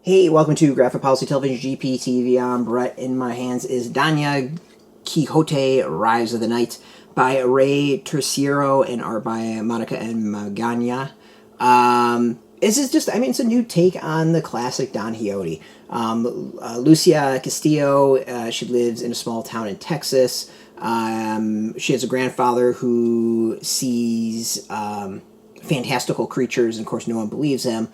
Hey, welcome to Graphic Policy Television GPTV. I'm Brett. In my hands is Doña Quixote, Rise of the Night by Rey Terciero and art by Monica and Magaña. This is just, it's a new take on the classic Don Quixote. Lucia Castillo, she lives in a small town in Texas. She has a grandfather who sees fantastical creatures, and of course no one believes him.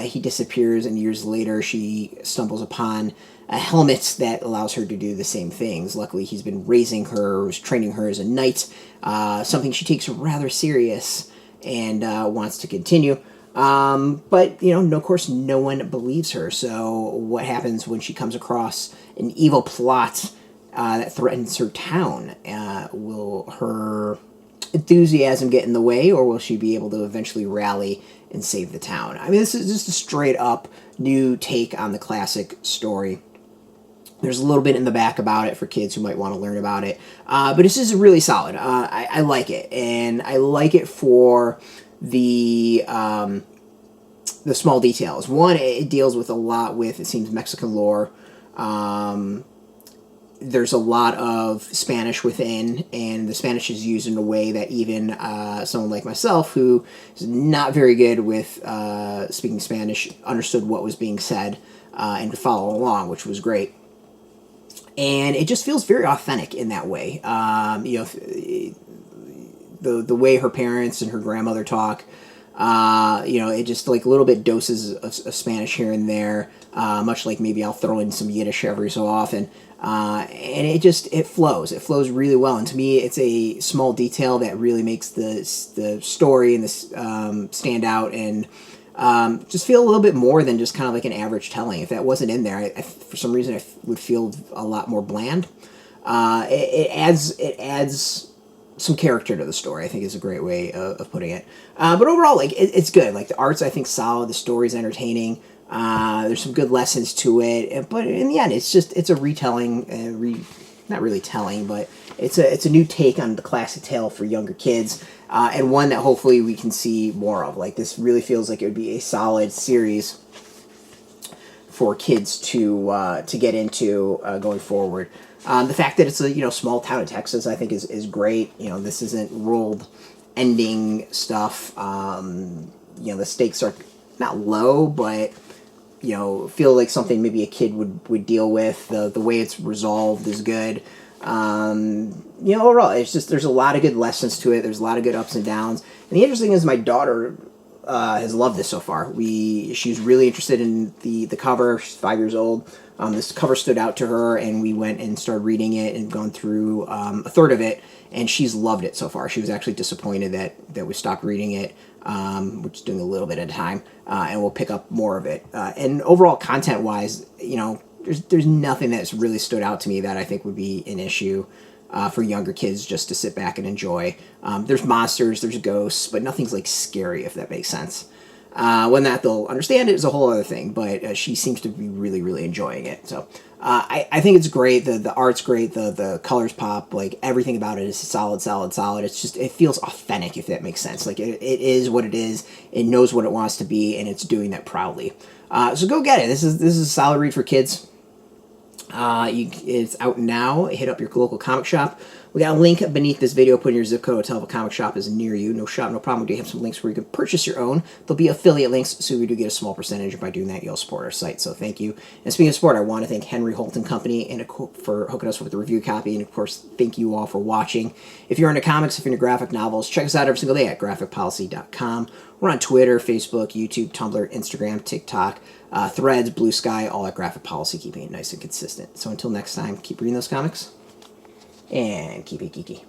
He disappears, and years later she stumbles upon a helmet that allows her to do the same things. Luckily, he's been raising her, training her as a knight, something she takes rather serious and wants to continue. But, of course, no one believes her. So what happens when she comes across an evil plot that threatens her town? Will her enthusiasm get in the way, or will she be able to eventually rally and save the town? This is just a straight up new take on the classic story. There's a little bit in the back about it for kids who might want to learn about it, but this is really solid. I like it, and I like it for the small details. One, it deals with a lot with, it seems, Mexican lore. There's a lot of Spanish within, and the Spanish is used in a way that even someone like myself, who is not very good with speaking Spanish, understood what was being said and could follow along, which was great. And it just feels very authentic in that way. The way her parents and her grandmother talk, it just like a little bit doses of Spanish here and there, much like maybe I'll throw in some Yiddish every so often. And it flows really well. And to me, it's a small detail that really makes the story and this stand out and just feel a little bit more than just kind of like an average telling. If that wasn't in there, I for some reason, I would feel a lot more bland. It adds some character to the story, I think, is a great way of putting it. But overall, it's good. Like, the art's, I think, solid. The story's entertaining. There's some good lessons to it, but in the end, it's a retelling, not really telling, but it's a new take on the classic tale for younger kids, and one that hopefully we can see more of. Like, this really feels like it would be a solid series for kids to get into going forward. The fact that it's a small town in Texas, I think, is great. This isn't world-ending stuff. The stakes are not low, but feel like something maybe a kid would deal with. The way it's resolved is good. Overall, it's just, there's a lot of good lessons to it. There's a lot of good ups and downs. And the interesting thing is, my daughter has loved this so far. She's really interested in the cover. She's 5 years old. This cover stood out to her, and we went and started reading it and gone through a third of it, and she's loved it so far. She was actually disappointed that we stopped reading it. We're just doing a little bit at a time, and we'll pick up more of it. And overall, content-wise, there's nothing that's really stood out to me that I think would be an issue for younger kids just to sit back and enjoy. There's monsters, there's ghosts, but nothing's like scary, if that makes sense. When they'll understand it is a whole other thing, but she seems to be really, really enjoying it. So I think it's great. The art's great. The colors pop. Like, everything about it is solid. It's just, it feels authentic, if that makes sense. Like, it is what it is. It knows what it wants to be, and it's doing that proudly. So go get it. This is a solid read for kids. It's out now. Hit up your local comic shop. We got a link beneath this video. Put in your zip code. It'll tell if a comic shop is near you. No shop, no problem. We do have some links where you can purchase your own. There'll be affiliate links, so we do get a small percentage. By doing that, you'll support our site. So thank you. And speaking of support, I want to thank Holt and Company for hooking us with the review copy. And of course, thank you all for watching. If you're into comics, if you're into graphic novels, check us out every single day at graphicpolicy.com. We're on Twitter, Facebook, YouTube, Tumblr, Instagram, TikTok, Threads, Blue Sky, all at Graphic Policy, keeping it nice and consistent. So until next time, keep reading those comics, and keep it geeky.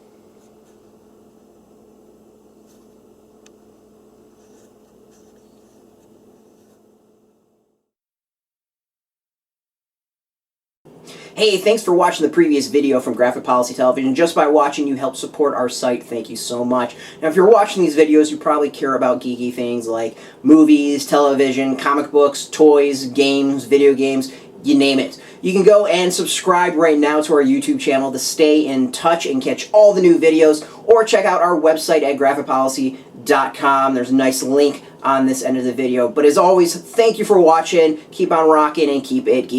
Hey, thanks for watching the previous video from Graphic Policy Television. Just by watching, you help support our site. Thank you so much. Now, if you're watching these videos, you probably care about geeky things like movies, television, comic books, toys, games, video games, you name it. You can go and subscribe right now to our YouTube channel to stay in touch and catch all the new videos, or check out our website at graphicpolicy.com. There's a nice link on this end of the video. But as always, thank you for watching. Keep on rocking and keep it geeky.